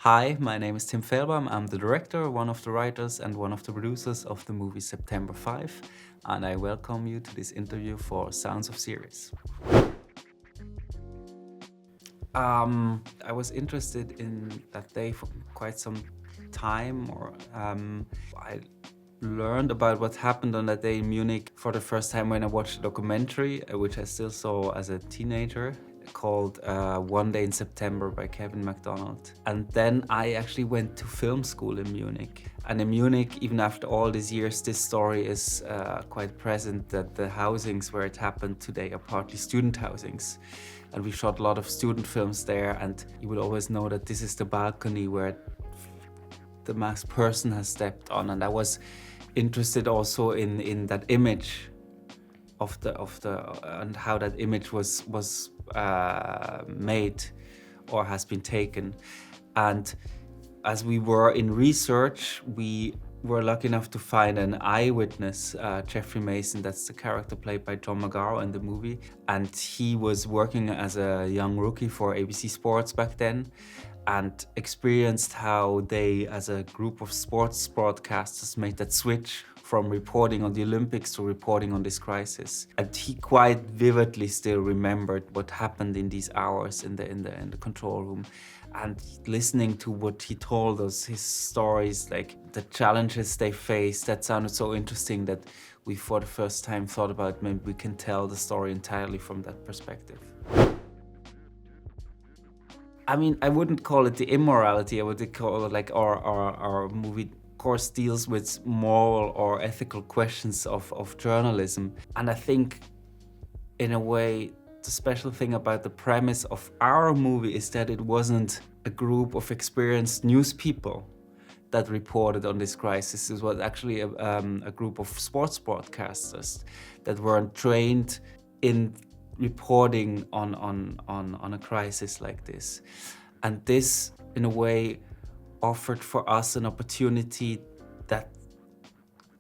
Hi, my name is Tim Fehlbaum. I'm the director, one of the writers, and one of the producers of the movie Septembre 5, and I welcome you to this interview for Sounds of Series. I was interested in that day for quite some time, I learned about what happened on that day in Munich for the first time when I watched a documentary, which I still saw as a teenager, called One Day in September by Kevin MacDonald. And then I actually went to film school in Munich. And in Munich, even after all these years, this story is quite present, that the housings where it happened today are partly student housings. And we shot a lot of student films there, and you will always know that this is the balcony where the masked person has stepped on. And I was interested also in that image of the and how that image was made or has been taken. And as we were in research, we were lucky enough to find an eyewitness, Jeffrey Mason, that's the character played by John McGarrow in the movie. And he was working as a young rookie for ABC Sports back then, and experienced how they, as a group of sports broadcasters, made that switch from reporting on the Olympics to reporting on this crisis. And he quite vividly still remembered what happened in these hours in the control room. And listening to what he told us, his stories, like the challenges they faced, that sounded so interesting that we, for the first time, thought about maybe we can tell the story entirely from that perspective. I mean, I wouldn't call it the immorality. I would call it like our movie, of course, deals with moral or ethical questions of journalism. And I think, in a way, the special thing about the premise of our movie is that it wasn't a group of experienced news people that reported on this crisis. It was actually a group of sports broadcasters that weren't trained in reporting on a crisis like this. And this, in a way, offered for us an opportunity that,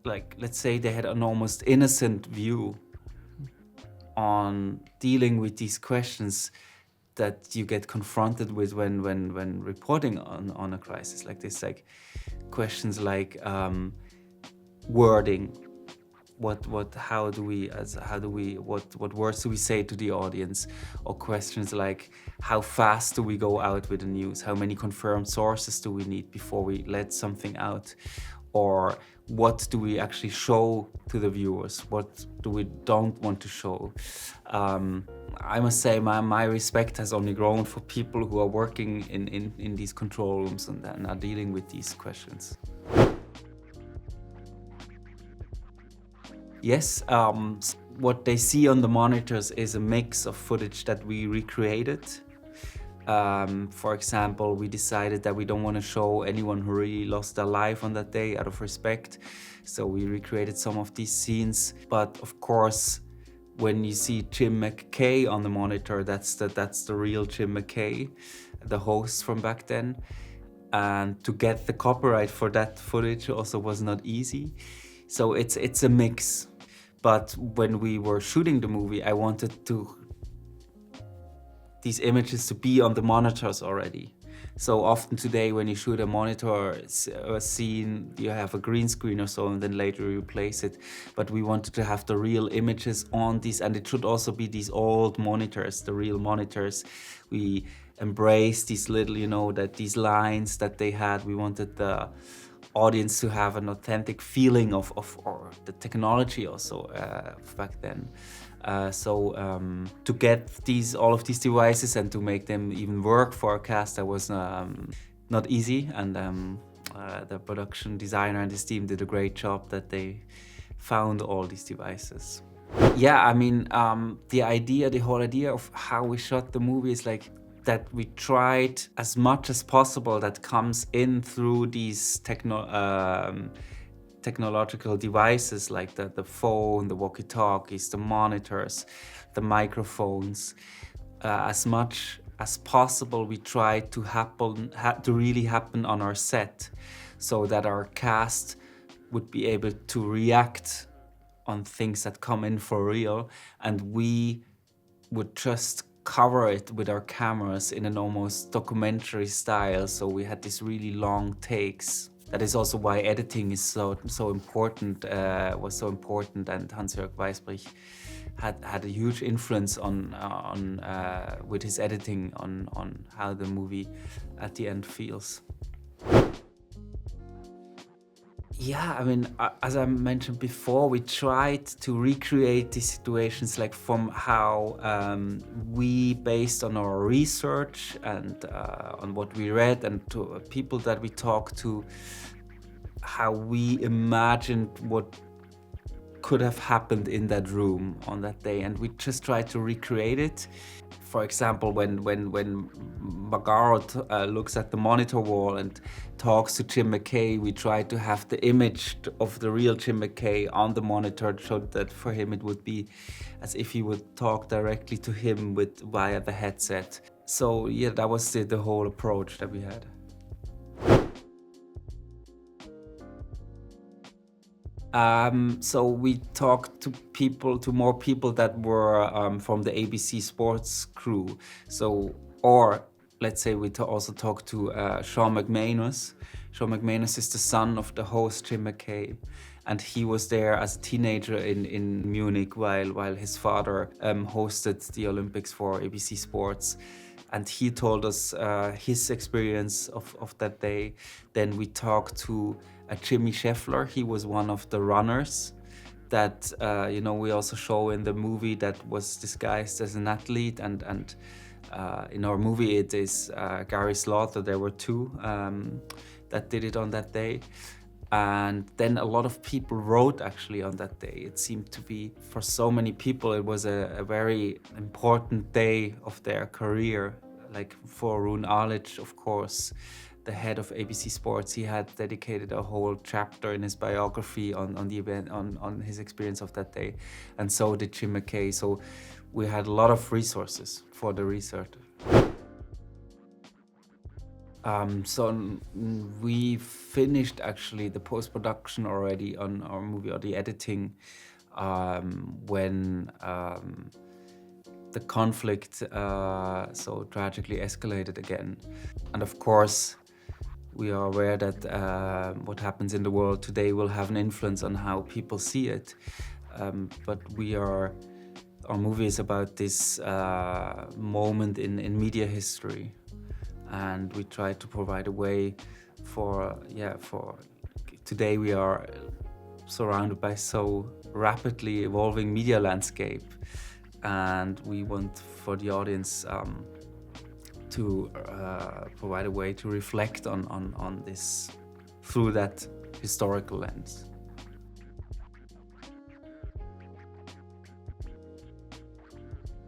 like, let's say they had an almost innocent view on dealing with these questions that you get confronted with when reporting on a crisis like this, like questions like wording. What words do we say to the audience? Or questions like, how fast do we go out with the news? How many confirmed sources do we need before we let something out? Or what do we actually show to the viewers? What do we don't want to show? I must say my respect has only grown for people who are working in these control rooms and are dealing with these questions. Yes, what they see on the monitors is a mix of footage that we recreated. For example, we decided that we don't want to show anyone who really lost their life on that day out of respect. So we recreated some of these scenes. But of course, when you see Jim McKay on the monitor, that's the real Jim McKay, the host from back then. And to get the copyright for that footage also was not easy. So it's a mix. But when we were shooting the movie, I wanted these images to be on the monitors already. So often today, when you shoot a monitor scene, you have a green screen or so, and then later you replace it. But we wanted to have the real images on these, and it should also be these old monitors, the real monitors. We embraced these little, these lines that they had. We wanted the audience to have an authentic feeling of or the technology also back then. To get all of these devices and to make them even work for a cast, that was not easy. And the production designer and his team did a great job that they found all these devices. Yeah, I mean, the whole idea of how we shot the movie is like that we tried as much as possible that comes in through these technological devices like the phone, the walkie-talkies, the monitors, the microphones. As much as possible, we tried to really happen on our set, so that our cast would be able to react on things that come in for real, and we would just cover it with our cameras in an almost documentary style. So we had these really long takes. That is also why editing is so important, was so important, and Hans-Jörg Weisbrich had a huge influence on with his editing on how the movie at the end feels. Yeah, I mean, as I mentioned before, we tried to recreate these situations like from how we, based on our research and on what we read and to people that we talked to, how we imagined what could have happened in that room on that day, and we just tried to recreate it. For example, when Magaro looks at the monitor wall and talks to Jim McKay, we try to have the image of the real Jim McKay on the monitor, so that for him it would be as if he would talk directly to him via the headset. So yeah, that was the whole approach that we had. So we talked to more people that were from the ABC Sports crew. So, or let's say we also talked to Sean McManus. Sean McManus is the son of the host Jim McKay, and he was there as a teenager in Munich while his father hosted the Olympics for ABC Sports. And he told us his experience of that day. Then we talked to Jimmy Scheffler. He was one of the runners that we also show in the movie, that was disguised as an athlete. And in our movie it is Gary Slaughter. There were two that did it on that day. And then a lot of people wrote actually on that day. It seemed to be, for so many people, it was a very important day of their career. Like for Roone Arledge, of course, the head of ABC Sports, he had dedicated a whole chapter in his biography on the event, on his experience of that day. And so did Jim McKay. So we had a lot of resources for the research. So we finished actually the post-production already on our movie, or the editing, when the conflict so tragically escalated again. And of course, we are aware that what happens in the world today will have an influence on how people see it. But our movie is about this moment in media history. And we try to provide a way for today we are surrounded by so rapidly evolving media landscape, and we want for the audience to provide a way to reflect on this through that historical lens.